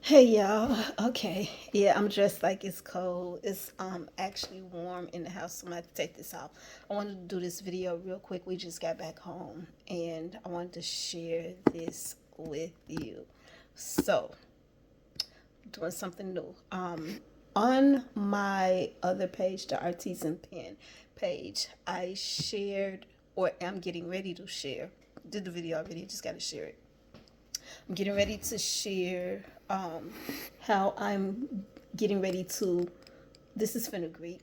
Hey y'all. Okay. Yeah, I'm dressed like it's cold. It's actually warm in the house, so I'm gonna have to take this off. I wanted to do this video real quick. We just got back home and I wanted to share this with you. So, doing something new. On my other page, the Artisan Pen page, I shared or am getting ready to share. Did the video already, just gotta share it. I'm getting ready to share how I'm getting ready to. This is fenugreek.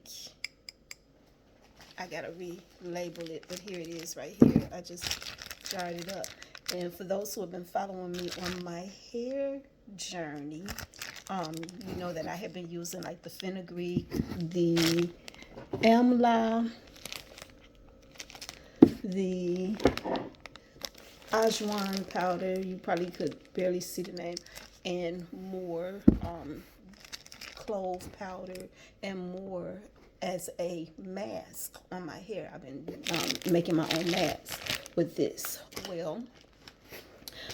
I gotta relabel it, but here it is right here. I just jarred it up. And for those who have been following me on my hair journey, you know that I have been using like the fenugreek, the amla, the Ajwan powder. You probably could barely see the name, and more clove powder and more as a mask on my hair. I've been making my own mask with this. Well,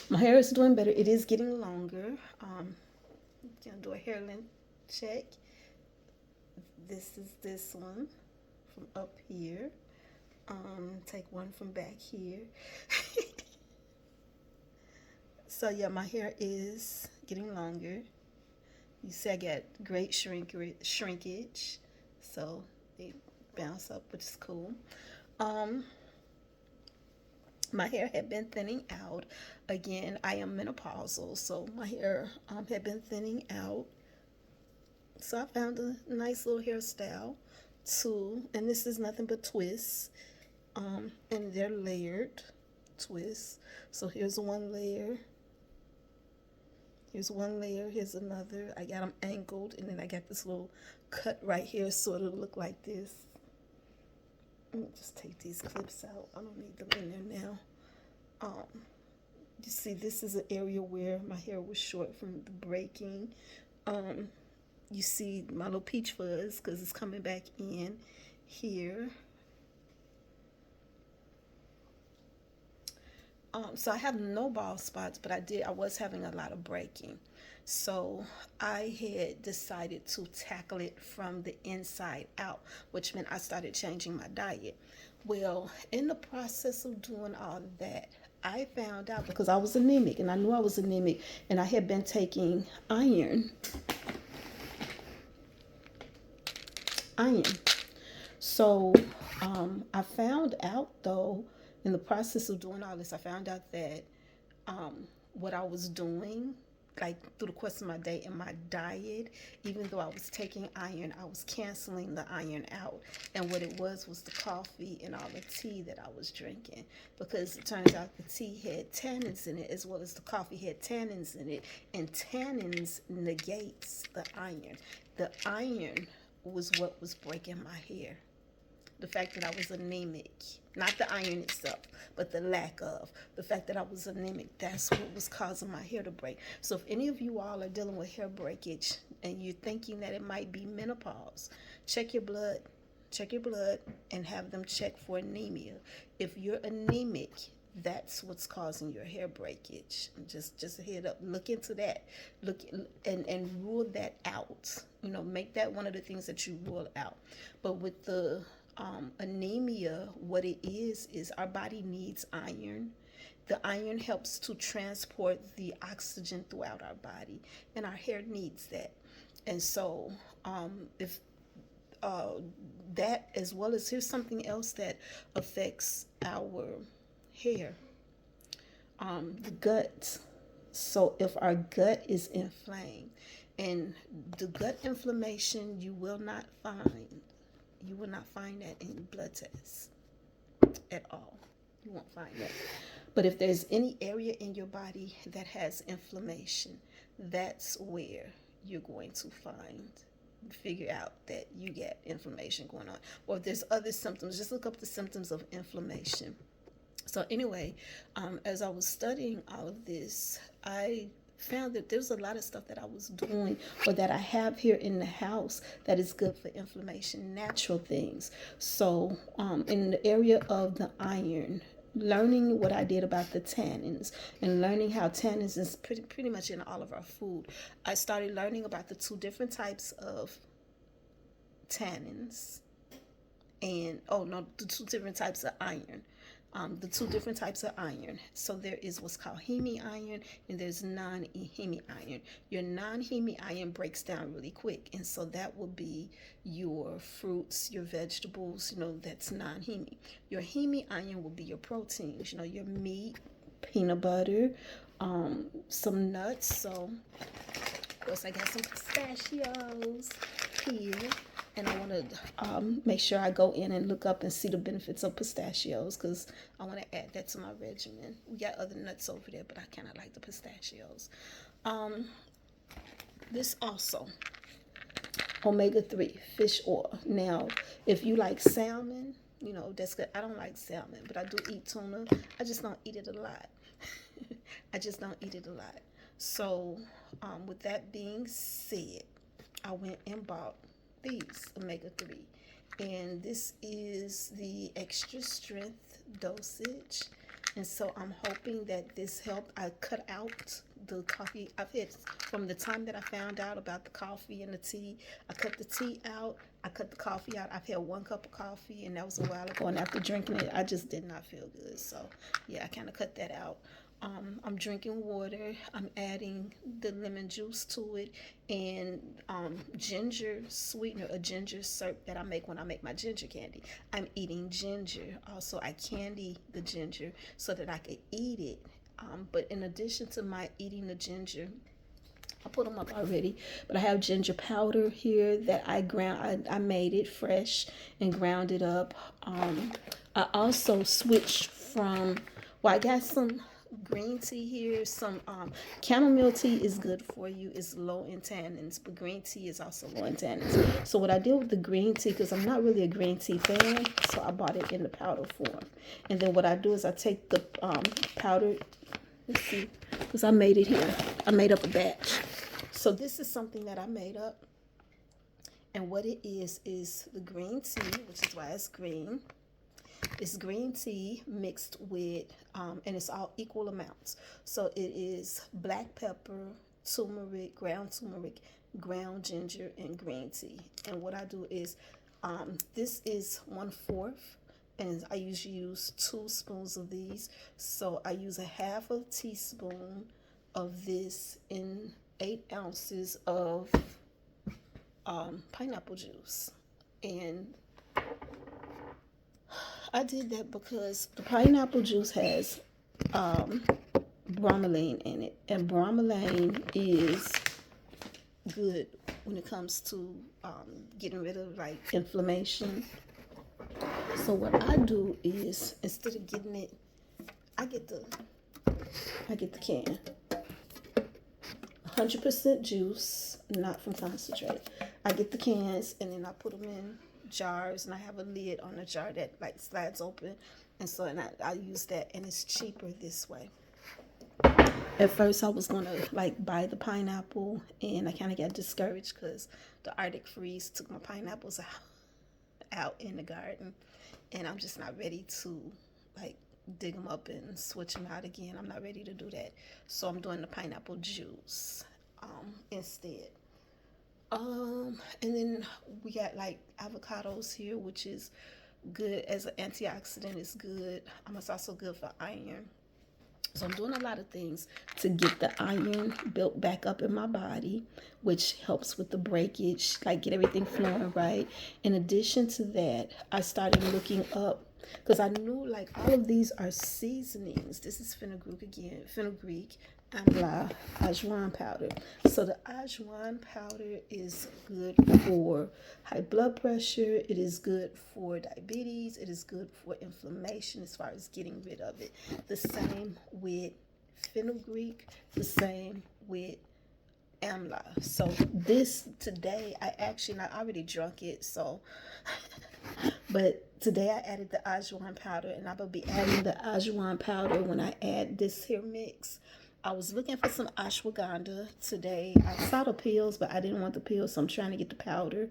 my hair is doing better. It is getting longer. Gonna do a hair length check. This is this one from up here. Take one from back here. So yeah, my hair is getting longer. You see, I got great shrinkage, so they bounce up, which is cool. Um, my hair had been thinning out. Again, I am menopausal, so my hair had been thinning out. So I found a nice little hairstyle too, and this is nothing but twists, and they're layered twists. So here's one layer. Here's one layer, here's another. I got them angled, and then I got this little cut right here, so it'll look like this. Let me just take these clips out. I don't need them in there now. You see, this is an area where my hair was short from the breaking. Um, you see my little peach fuzz because it's coming back in here. So I have no bald spots, but I was having a lot of breaking. So I had decided to tackle it from the inside out, which meant I started changing my diet. Well, in the process of doing all of that, I found out because I was anemic and I knew I was anemic and I had been taking iron. So I found out though, in the process of doing all this, I found out that what I was doing, like through the course of my day and my diet, even though I was taking iron, I was canceling the iron out. And what it was the coffee and all the tea that I was drinking. Because it turns out the tea had tannins in it as well as the coffee had tannins in it. And tannins negates the iron. The iron was what was breaking my hair. The fact that I was anemic, not the iron itself, but the lack of. The fact that I was anemic, that's what was causing my hair to break. So if any of you all are dealing with hair breakage and you're thinking that it might be menopause, check your blood. Check your blood and have them check for anemia. If you're anemic, that's what's causing your hair breakage. Just a head up. Look into that. Look and rule that out. Make that one of the things that you rule out. But with the anemia, what it is our body needs iron. The iron helps to transport the oxygen throughout our body, and our hair needs that. And so, if uh, that, as well as, here's something else that affects our hair, the gut. So if our gut is inflamed, and the gut inflammation, you will not find that in blood tests at all. You won't find that. But if there's any area in your body that has inflammation, that's where you're going to figure out that you get inflammation going on. Or if there's other symptoms, just look up the symptoms of inflammation. So anyway, as I was studying all of this, I found that there's a lot of stuff that I was doing or that I have here in the house that is good for inflammation, natural things. So in the area of the iron, learning what I did about the tannins and learning how tannins is pretty much in all of our food, I started learning about the two different types of tannins, and oh no, the two different types of iron. The two different types of iron. So there is what's called heme iron and there's non-heme iron. Your non-heme iron breaks down really quick, and so that will be your fruits, your vegetables. That's non-heme. Your heme iron will be your proteins. Your meat, peanut butter, some nuts. So of course I got some pistachios here, and I want to make sure I go in and look up and see the benefits of pistachios because I want to add that to my regimen. We got other nuts over there, but I kind of like the pistachios. This also, omega-3 fish oil. Now, if you like salmon, that's good. I don't like salmon, but I do eat tuna. I just don't eat it a lot. I just don't eat it a lot. So, with that being said, I went and bought these omega-3, and this is the extra strength dosage, and so I'm hoping that this helped. I cut out the coffee. I've had, from the time that I found out about the coffee and the tea, I cut the tea out, I cut the coffee out. I've had 1 cup of coffee, and that was a while ago, and after drinking it I just did not feel good. So yeah, I kind of cut that out. I'm drinking water. I'm adding the lemon juice to it, and ginger sweetener, a ginger syrup that I make when I make my ginger candy. I'm eating ginger. Also, I candy the ginger so that I can eat it. But in addition to my eating the ginger, I put them up already, but I have ginger powder here that I ground. I made it fresh and ground it up. I also switched from, well, I got some green tea here. Some chamomile tea is good for you. It's low in tannins, but green tea is also low in tannins. So what I did with the green tea, because I'm not really a green tea fan, so I bought it in the powder form. And then what I do is I take the powder, let's see, because I made it here. I made up a batch. So this is something that I made up, and what it is the green tea, which is why it's green. It's green tea mixed with, and it's all equal amounts. So it is black pepper, turmeric, ground ginger, and green tea. And what I do is, this is 1/4, and I usually use 2 spoons of these. So I use a 1/2 teaspoon of this in 8 ounces of pineapple juice. And I did that because the pineapple juice has bromelain in it, and bromelain is good when it comes to getting rid of like inflammation. So what I do is, instead of getting it, I get the can, 100% juice, not from concentrate. I get the cans and then I put them in jars, and I have a lid on the jar that like slides open, and so I use that, and it's cheaper this way. At first I was gonna like buy the pineapple, and I kind of got discouraged because the Arctic freeze took my pineapples out in the garden, and I'm just not ready to like dig them up and switch them out again. I'm not ready to do that, so I'm doing the pineapple juice instead. And then we got like avocados here, which is good as an antioxidant. It's good. It's also good for iron. So I'm doing a lot of things to get the iron built back up in my body, which helps with the breakage, like get everything flowing right. In addition to that, I started looking up, because I knew like all of these are seasonings. This is fenugreek again, amla, ajwain powder. So the ajwain powder is good for high blood pressure. It is good for diabetes. It is good for inflammation as far as getting rid of it. The same with fenugreek. The same with amla. So this today, I already drunk it, so but today I added the ajwain powder, and I will be adding the ajwain powder when I add this here mix. I was looking for some ashwagandha today. I saw the pills, but I didn't want the pills, so I'm trying to get the powder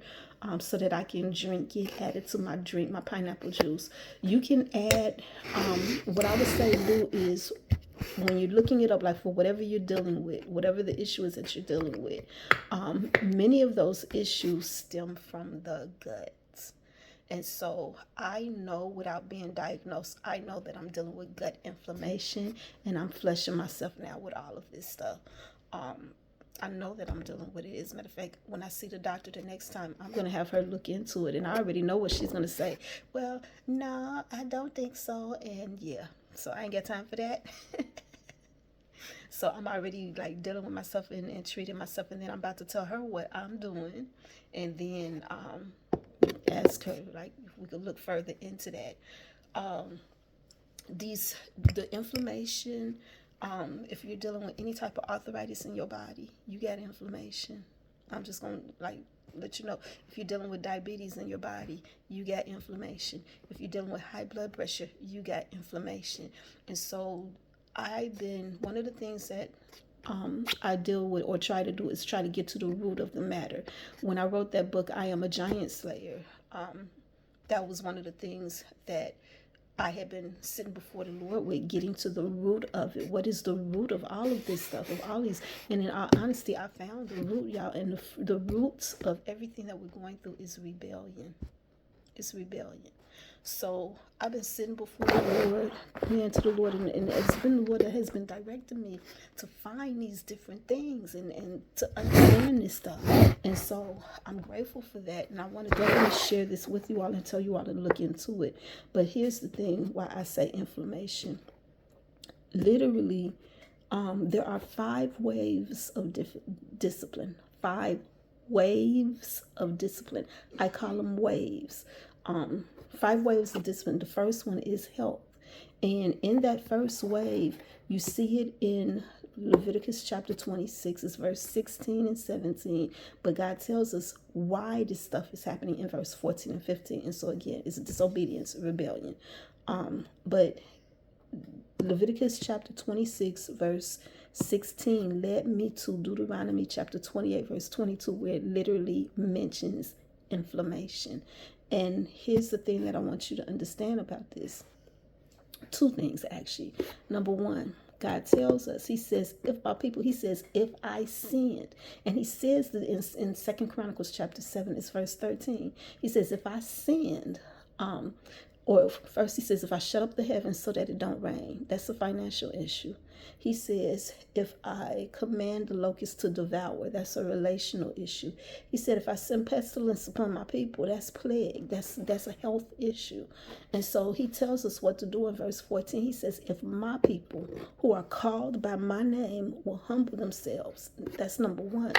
so that I can drink it, add it to my drink, my pineapple juice. You can add, what I would say do is when you're looking it up, like for whatever you're dealing with, whatever the issue is that you're dealing with, many of those issues stem from the gut. And so I know without being diagnosed, I know that I'm dealing with gut inflammation and I'm flushing myself now with all of this stuff. I know that I'm dealing with it. As a matter of fact, when I see the doctor the next time, I'm going to have her look into it. And I already know what she's going to say. Well, no, I don't think so. And yeah, so I ain't got time for that. So I'm already like dealing with myself and treating myself. And then I'm about to tell her what I'm doing. And then ask her, like, if we could look further into that. The inflammation, if you're dealing with any type of arthritis in your body, you got inflammation. I'm just gonna like let you know. If you're dealing with diabetes in your body, you got inflammation. If you're dealing with high blood pressure, you got inflammation. And so one of the things that I deal with or try to do is try to get to the root of the matter. When I wrote that book, I Am a Giant Slayer, that was one of the things that I had been sitting before the Lord with, getting to the root of it. What is the root of all of this stuff, of all these? And in all honesty, I found the root, y'all. And the roots of everything that we're going through is rebellion. It's rebellion. So I've been sitting before the Lord, praying to the Lord, and it's been the Lord that has been directing me to find these different things and to understand this stuff. And so I'm grateful for that, and I want to definitely share this with you all and tell you all to look into it. But here's the thing why I say inflammation. Literally, there are 5 waves of discipline. 5 waves of discipline. I call them waves. 5 waves of discipline. The first one is health. And in that first wave, you see it in Leviticus chapter 26, it's verse 16 and 17. But God tells us why this stuff is happening in verse 14 and 15. And so again, it's disobedience, rebellion. But Leviticus chapter 26, verse 16 led me to Deuteronomy chapter 28, verse 22, where it literally mentions inflammation. And here's the thing that I want you to understand about this. 2 things, actually. Number 1, God tells us, he says, if my people, he says, if I sinned. And he says that in 2 Chronicles chapter 7, it's verse 13. He says, if I sinned, or first he says, if I shut up the heavens so that it don't rain, that's a financial issue. He says, if I command the locusts to devour, that's a relational issue. He said, if I send pestilence upon my people, that's plague. That's a health issue. And so he tells us what to do in verse 14. He says, if my people who are called by my name will humble themselves, that's number 1.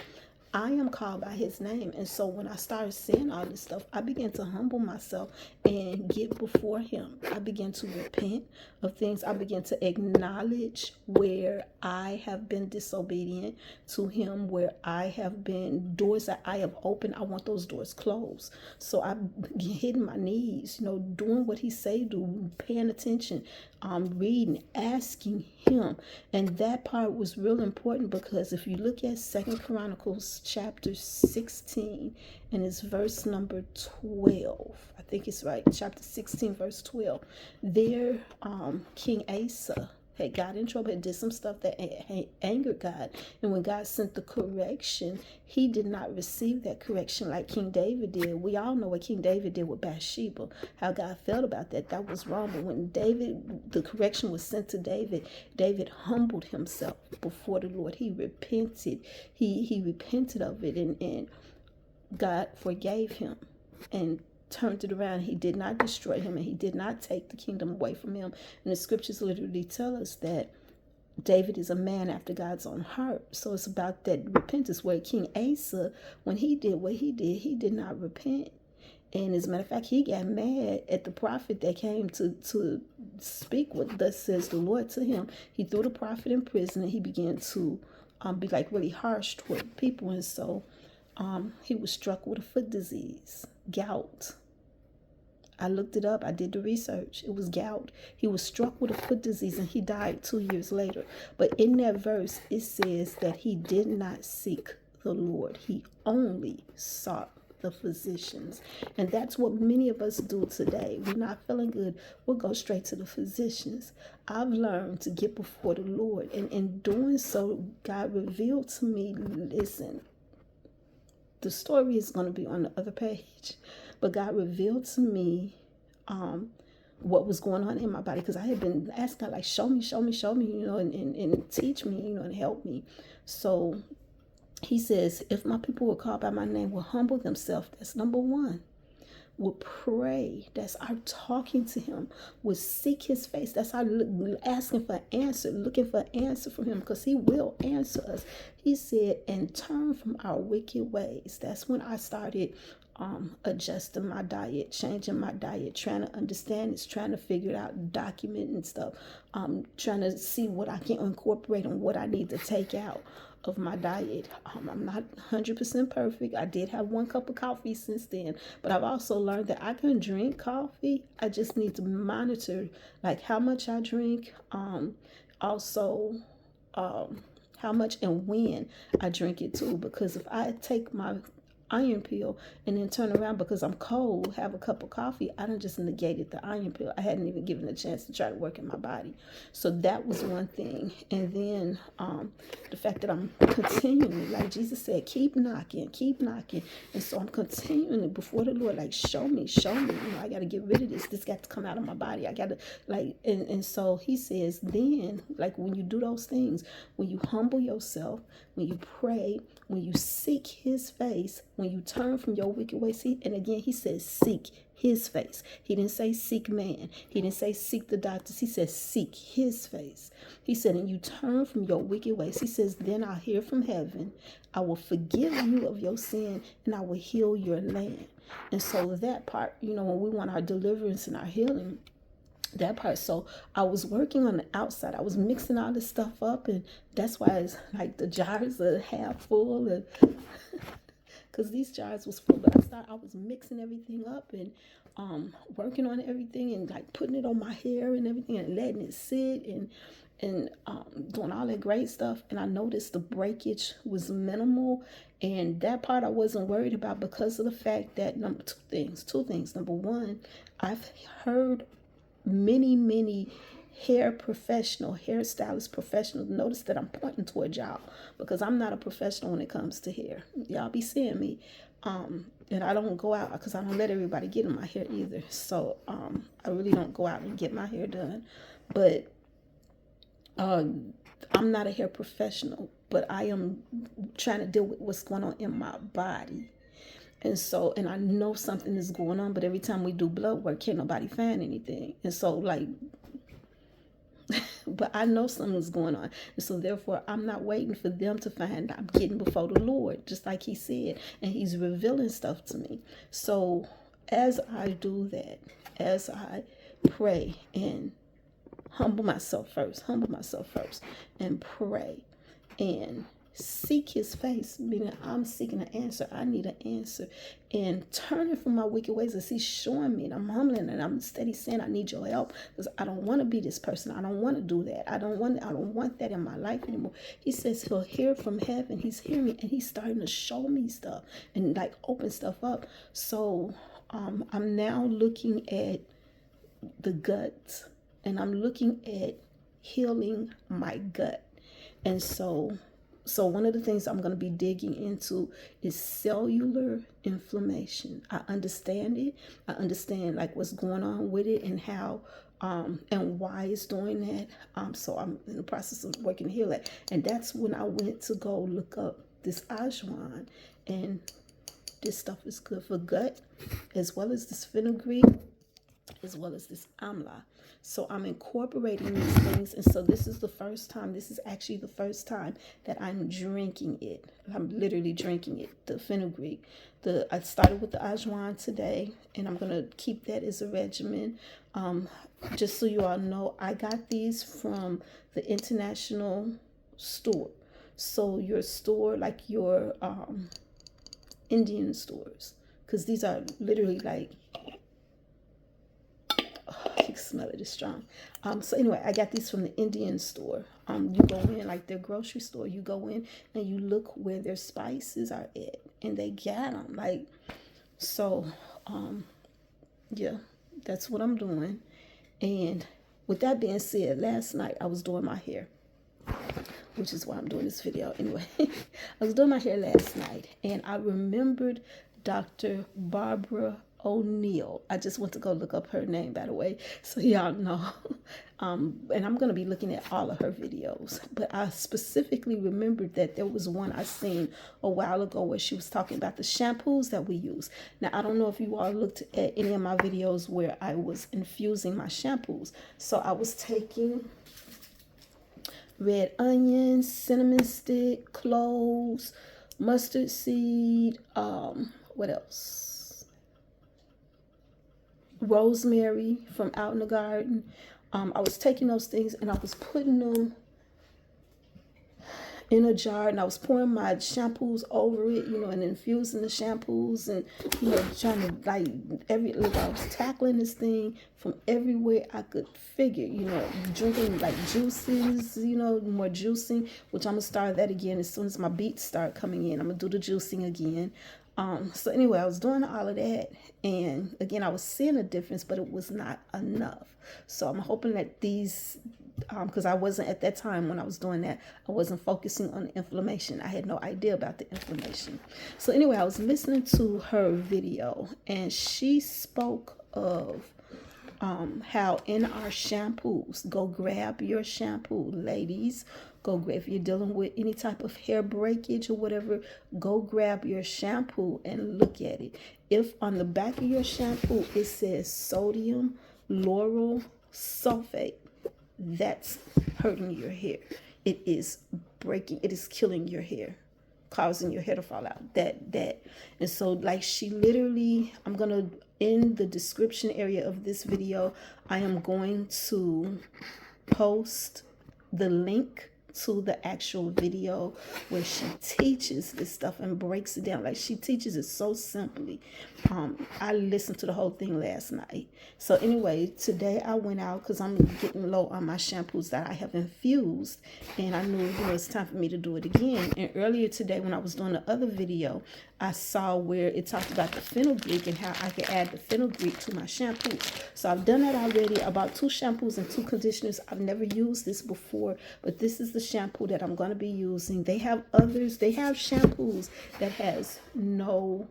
I am called by his name. And so when I started seeing all this stuff, I began to humble myself and get before him. I began to repent of things. I began to acknowledge where I have been disobedient to him, where I have been doors that I have opened. I want those doors closed. So I hitting my knees, doing what he say do, paying attention, reading, asking him. And that part was real important, because if you look at 2 Chronicles chapter 16 and it's verse number 12, I think it's right, chapter 16 verse 12, there King Asa had got in trouble, had did some stuff that angered God. And when God sent the correction, he did not receive that correction like King David did. We all know what King David did with Bathsheba, how God felt about that. That was wrong. But when the correction was sent to David, David humbled himself before the Lord. He repented. He repented of it, and God forgave him and turned it around. He did not destroy him, and he did not take the kingdom away from him. And the scriptures literally tell us that David is a man after God's own heart. So it's about that repentance, where King Asa, when he did what he did not repent. And as a matter of fact, he got mad at the prophet that came to speak what thus says the Lord to him. He threw the prophet in prison, and he began to be like really harsh toward people. And so he was struck with a foot disease, gout. I looked it up. I did the research. It was gout. He was struck with a foot disease and he died 2 years later. But in that verse, it says that he did not seek the Lord. He only sought the physicians. And that's what many of us do today. We're not feeling good, we'll go straight to the physicians. I've learned to get before the Lord. And in doing so, God revealed to me, listen, the story is going to be on the other page. But God revealed to me what was going on in my body, because I had been asking God, like, show me, and teach me, and help me. So he says, if my people will call by my name, will humble themselves, that's number one, will pray, that's our talking to him, will seek his face, that's our asking for answer, looking for answer from him, because he will answer us. He said, and turn from our wicked ways. That's when I started adjusting my diet, changing my diet, trying to understand it, trying to figure it out, documenting stuff, trying to see what I can incorporate and what I need to take out of my diet. I'm not 100% perfect. I did have 1 cup of coffee since then, but I've also learned that I can drink coffee. I just need to monitor like how much I drink, also how much and when I drink it too, because if I take my iron pill and then turn around because I'm cold, have a cup of coffee, I done just negated the iron pill. I hadn't even given a chance to try to work in my body. So that was one thing. And then the fact that I'm continuing, like Jesus said, keep knocking. And so I'm continuing before the Lord, like, show me. I got to get rid of this. This got to come out of my body. I got to, like, and so he says, then, like, when you do those things, when you humble yourself, when you pray, when you seek his face, when you turn from your wicked ways, and again, he says, seek his face. He didn't say seek man. He didn't say seek the doctors. He said seek his face. He said, and you turn from your wicked ways. He says, then I'll hear from heaven. I will forgive you of your sin and I will heal your land. And so that part, when we want our deliverance and our healing, that part. So I was working on the outside. I was mixing all this stuff up, and that's why it's like the jars are half full, and because these jars was full, but I was mixing everything up and working on everything and like putting it on my hair and everything and letting it sit and doing all that great stuff. And I noticed the breakage was minimal, and that part I wasn't worried about because of the fact that two things. Number one, I've heard many hairstylist professionals. Notice that I'm pointing towards y'all because I'm not a professional when it comes to hair. Y'all be seeing me, and I don't go out because I don't let everybody get in my hair either. So I really don't go out and get my hair done. But I'm not a hair professional, but I am trying to deal with what's going on in my body. And I know something is going on, but every time we do blood work, can't nobody find anything. And so, like, but I know something's going on. And so, therefore, I'm not waiting for them to find. I'm getting before the Lord, just like he said. And he's revealing stuff to me. So, as I do that, as I pray and humble myself first, and pray and seek his face, meaning I'm seeking an answer. I need an answer. And turning from my wicked ways as he's showing me, and I'm humbling and I'm steady saying, I need your help because I don't want to be this person. I don't want to do that. I don't want that in my life anymore. He says he'll hear from heaven. He's hearing me and he's starting to show me stuff and like open stuff up. So I'm now looking at the gut, and I'm looking at healing my gut. And so one of the things I'm going to be digging into is cellular inflammation. I understand it. I understand like what's going on with it and how and why it's doing that. So I'm in the process of working to heal it. And that's when I went to go look up this ashwan, and this stuff is good for gut, as well as this fenugreek, as well as this amla. So I'm incorporating these things, and so this is actually the first time that I'm drinking it. I'm literally drinking it, the fenugreek. I started with the ajwan today, and I'm going to keep that as a regimen. Just so you all know, I got these from the international store. So your store, like your Indian stores, because these are literally like smell it. It's strong. So anyway, I got these from the Indian store. You go in, like their grocery store, you go in and you look where their spices are at, and they got them. Like, so, yeah, that's what I'm doing. And with that being said, last night I was doing my hair, which is why I'm doing this video anyway. I was doing my hair last night, and I remembered Dr. Barbara O'Neill. I just went to go look up her name, by the way, so y'all know. And I'm going to be looking at all of her videos. But I specifically remembered that there was one I seen a while ago where she was talking about the shampoos that we use. Now, I don't know if you all looked at any of my videos where I was infusing my shampoos. So I was taking red onion, cinnamon stick, cloves, mustard seed, what else? Rosemary from out in the garden. I was taking those things and I was putting them in a jar, and I was pouring my shampoos over it, you know, and infusing the shampoos, and, you know, trying to, like, I was tackling this thing from everywhere I could figure, you know, drinking like juices, you know, more juicing, which I'm gonna start that again as soon as my beets start coming in. I'm gonna do the juicing again. So anyway, I was doing all of that, and again, I was seeing a difference, but it was not enough. So I'm hoping that these, because I wasn't at that time when I was doing that, I wasn't focusing on the inflammation. I had no idea about the inflammation. So anyway, I was listening to her video, and she spoke of how in our shampoos, go grab your shampoo, ladies. Go grab, if you're dealing with any type of hair breakage or whatever, go grab your shampoo and look at it. If on the back of your shampoo it says sodium lauryl sulfate, that's hurting your hair. It is breaking, it is killing your hair, causing your hair to fall out. And so, like, she literally, I'm gonna, in the description area of this video, I am going to post the link to the actual video where she teaches this stuff and breaks it down. Like, she teaches it so simply. I listened to the whole thing last night. So anyway, today I went out because I'm getting low on my shampoos that I have infused, and I knew, you know, it's time for me to do it again. And earlier today when I was doing the other video, I saw where it talked about the fenugreek and how I could add the fenugreek to my shampoos. So I've done that already. About 2 shampoos and 2 conditioners. I've never used this before, but this is the shampoo that I'm going to be using. They have others. They have shampoos that has no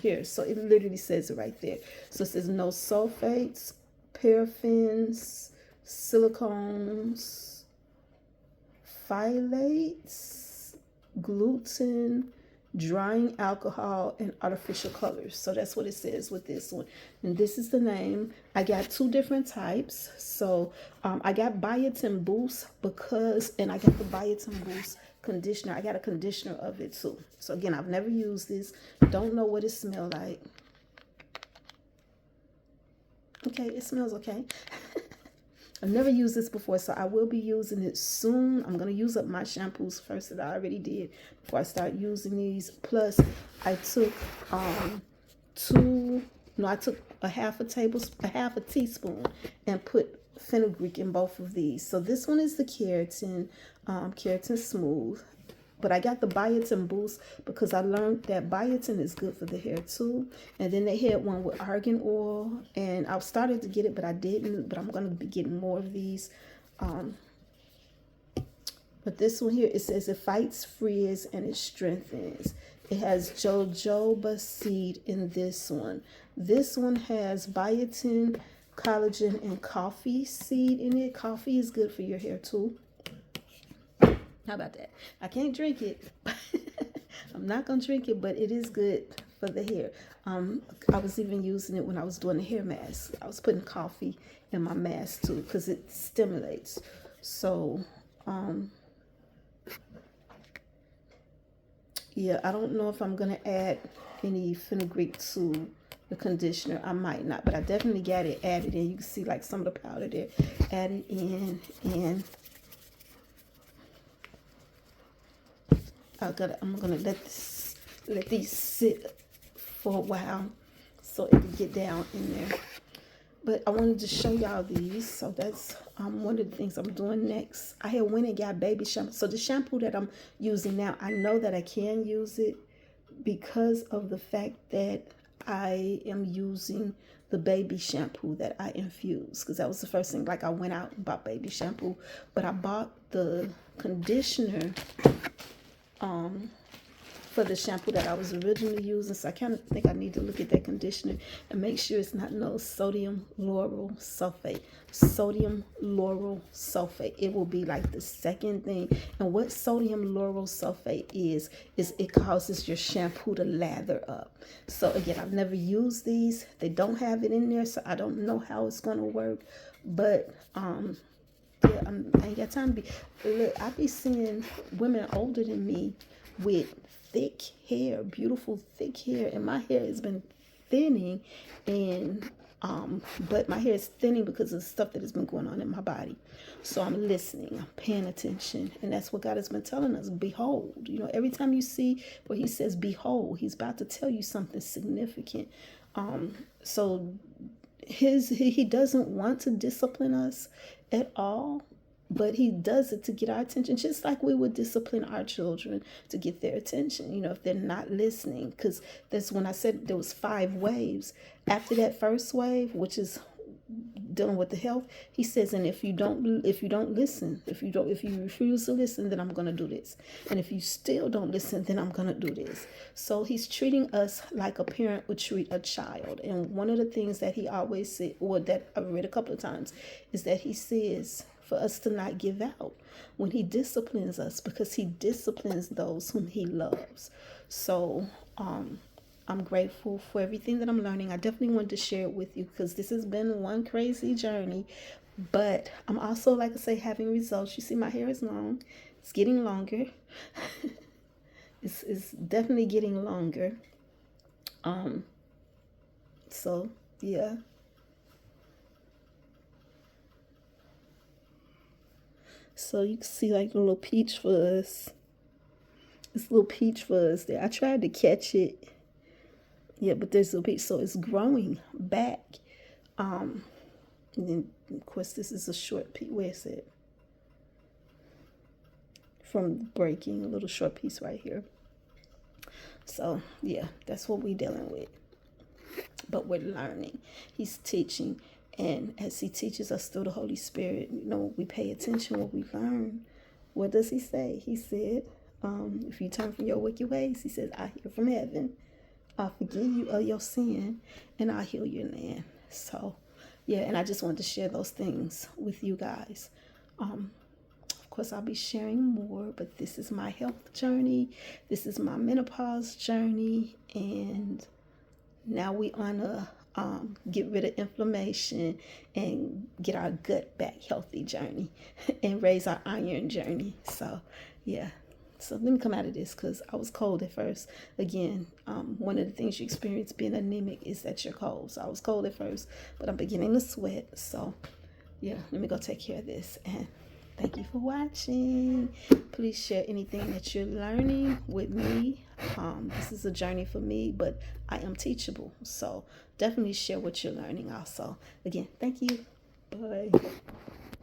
here. So it literally says it right there. So it says no sulfates, paraffins, silicones, phthalates, gluten, drying alcohol, and artificial colors. So that's what it says with this one, and this is the name. I got 2 different types. So I got Biotin Boost and I got the Biotin Boost conditioner. I got a conditioner of it too. So again, I've never used this, don't know what it smells like. Okay, it smells okay. I've never used this before, so I will be using it soon. I'm going to use up my shampoos first that I already did before I start using these. Plus, I took I took a half a teaspoon and put fenugreek in both of these. So this one is the Keratin, Keratin Smooth. But I got the Biotin Boost because I learned that biotin is good for the hair too. And then they had one with argan oil, and I started to get it, but I didn't. But I'm going to be getting more of these. But this one here, it says it fights frizz and it strengthens. It has jojoba seed in this one. This one has biotin, collagen, and coffee seed in it. Coffee is good for your hair too. How about that? I can't drink it. I'm not going to drink it, but it is good for the hair. I was even using it when I was doing the hair mask. I was putting coffee in my mask too because it stimulates. So, yeah, I don't know if I'm going to add any fenugreek to the conditioner. I might not, but I definitely got it added in. You can see like some of the powder there added in, and I'm gonna let these sit for a while so it can get down in there. But I wanted to show y'all these. So that's one of the things I'm doing next. I had went and got baby shampoo. So the shampoo that I'm using now, I know that I can use it because of the fact that I am using the baby shampoo that I infuse. Because that was the first thing. Like I went out and bought baby shampoo. But I bought the conditioner for the shampoo that I was originally using. So I kind of think I need to look at that conditioner and make sure it's not no sodium lauryl sulfate. Sodium lauryl sulfate. It will be like the second thing. And what sodium lauryl sulfate is it causes your shampoo to lather up. So again, I've never used these. They don't have it in there, so I don't know how it's going to work. But yeah, I ain't got time to be. Look, I be seeing women older than me with thick hair, beautiful thick hair, and my hair has been thinning, and but my hair is thinning because of the stuff that has been going on in my body. So I'm listening, I'm paying attention, and that's what God has been telling us. Behold, every time you see where He says behold, He's about to tell you something significant. So he doesn't want to discipline us at all, but He does it to get our attention, just like we would discipline our children to get their attention, if they're not listening. Because that's when I said there was 5 waves. After that first wave, which is dealing with the health, He says, and if you don't listen, if you refuse to listen, then I'm going to do this, and if you still don't listen, then I'm going to do this. So He's treating us like a parent would treat a child. And one of the things that He always said, or that I've read a couple of times, is that He says for us to not give out when He disciplines us, because He disciplines those whom He loves. So I'm grateful for everything that I'm learning. I definitely wanted to share it with you because this has been one crazy journey. But I'm also, like I say, having results. You see, my hair is long. It's getting longer. It's definitely getting longer. So yeah. So you can see like a little peach fuzz. This little peach fuzz there. I tried to catch it. Yeah, but there's a peach, so it's growing back. And then of course this is a short piece. Where is it? From breaking, a little short piece right here. So yeah, that's what we're dealing with. But we're learning. He's teaching. And as He teaches us through the Holy Spirit, we pay attention what we learn. What does He say? He said, if you turn from your wicked ways, He says, I hear from heaven. I'll forgive you of your sin, and I'll heal your land. So, yeah, and I just wanted to share those things with you guys. Of course, I'll be sharing more, but this is my health journey. This is my menopause journey, and now we on a get rid of inflammation and get our gut back healthy journey and raise our iron journey. So yeah, so let me come out of this because I was cold at first. Again, one of the things you experience being anemic is that you're cold. So I was cold at first, but I'm beginning to sweat. So yeah, let me go take care of this, and thank you for watching. Please share anything that you're learning with me. This is a journey for me, but I am teachable. So definitely share what you're learning also. Again, thank you. Bye.